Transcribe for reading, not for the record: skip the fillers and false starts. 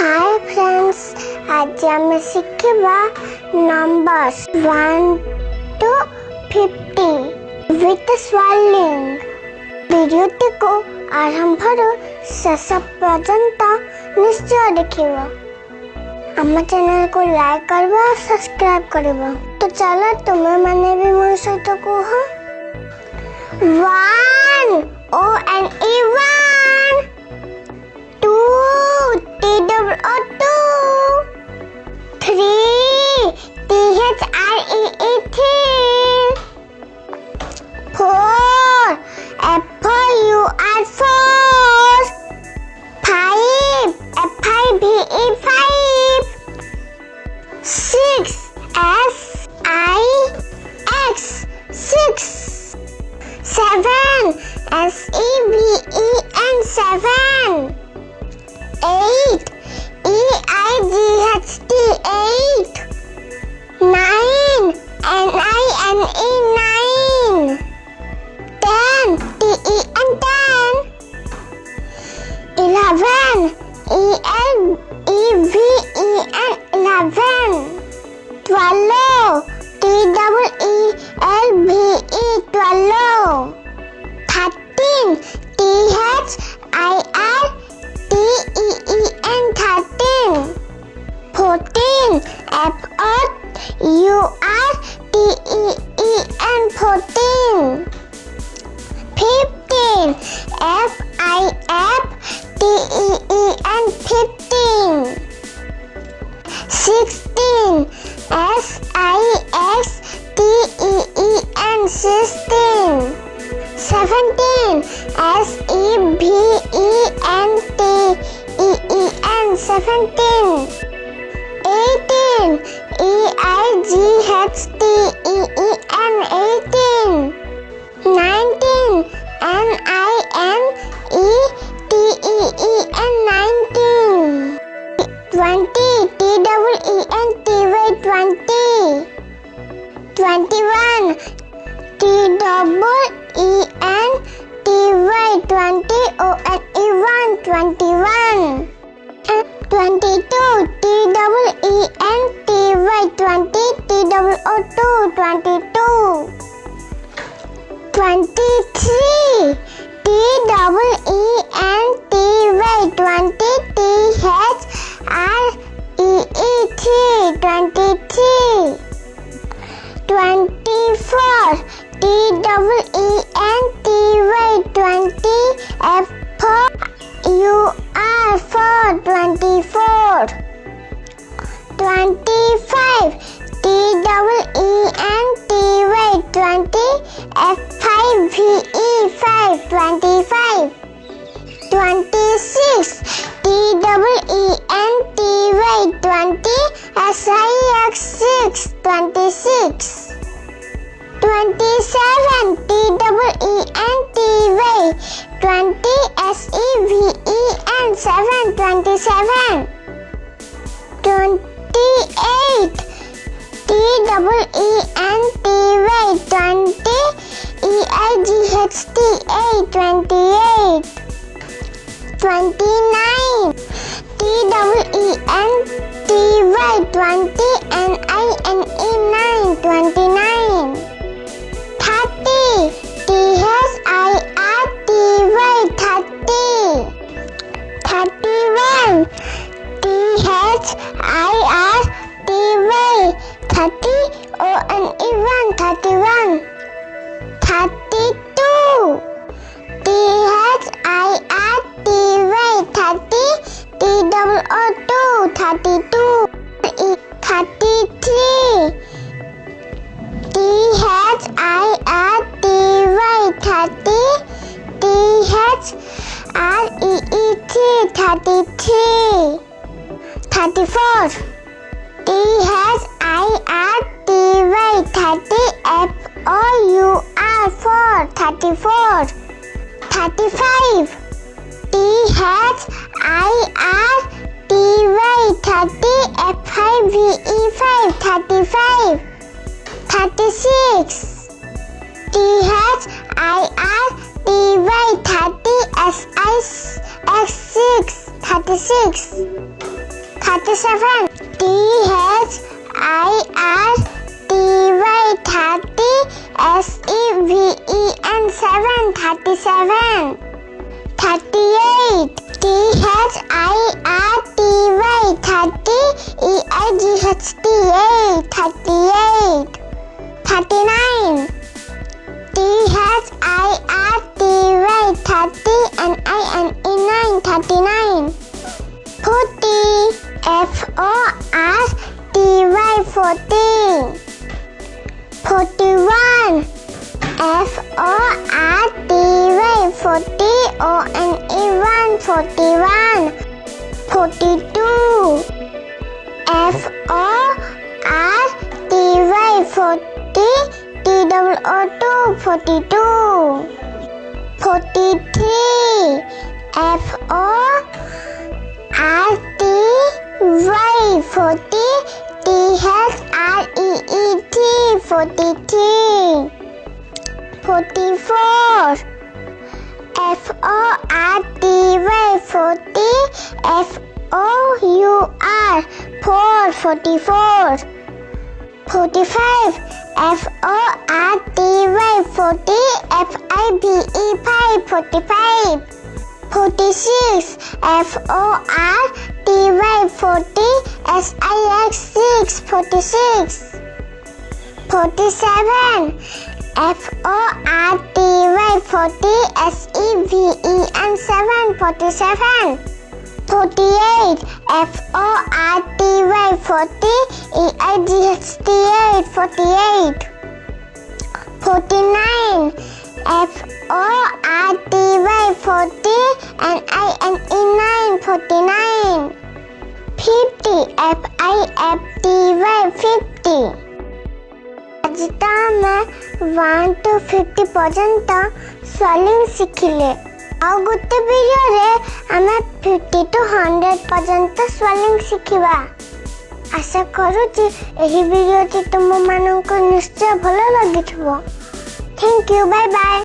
Hi friends, आज ଆମେ ଶିଖିବା numbers 1 to 50 with swirling। ଭିଡିଓଟିକୁ ଆରମ୍ଭରୁ ଶେଷ ପର୍ଯ୍ୟନ୍ତ ନିଶ୍ଚୟ ଦେଖିବ। ଆମ ଚ୍ୟାନେଲକୁ ଲାଇକ୍ କରିବ ଆଉ ସବସ୍କ୍ରାଇବ୍ କରିବ। ତ ଚାଲ ତୁମେ ମାନେ ବି ମୋ ସହିତ କୁହ 1 O N E 1 2 T double O 2 3 T H R E E 3 4 F for U R 4 5 F I V E 5 6 S I X 6 7 S E V E N 7 8 E I G H T 8 9 N I N E 9 10 T E N 10 11 E L E V E N 11 12 T double E L V E 12 13 T H I R T E E N 13 14 F O U R T E E N 14 15 F I F T E E N 15 16 S I S T E E N 16 17 S E V E N T E E N 17 18 E I G H T E E N 18 19 N I N E T E E N 19 20 T double E N T Y 20 21 T double E N T Y 20 O N E 1 21 22 T double E N T Y 20 T double O 2 22 23 T double E N T Y 20 T H R E E 3 23 24 T double E N T Y 20 F for U R 4 24 25 T double E N T Y 20 F 5 V E 5 25 26 T double E N T Y 20 S I X 6 26 27 T double E N T Y 20 S E V E N 7 27 28 T double E N T Y 20 E I G H T 8 28 29 T double E N T Y 20 N I N E 9 29 30 T H I R T Y 30 31 T H I R T Y 30 O N E 1 31 32 T H I R T Y 30 T double O 2 32 33 T H I R T Y 30 T H R E E 3 33 34 T H I R T Y 30 F O U R 4 34 35 T H I R T Y 30 F I V E 5 35 36 T H I R T Y 30 S I X 6 36 37 THIRTY SEVEN 37 38 THIRTY 38 39 THIRTY 39 40 FORTY 41 FORTY 41 42 FORTY 42 43 FORTY 43 44 FORTY 44 45 FORTY 45 46 FORTY 46 47 FORTY 7 47 48 FORTY 48 49 FORTY 49 50 FORTY 50 आज तो मैं 1 to 50 पर्यंत swelling शिखिले आउ गोटे video रे हमें 50 to 100 पर्यंत swelling शिखिबा। आशा करूची एही वीडियो तुम मानक निश्चय भल लगिथिबो। Thank you, bye bye.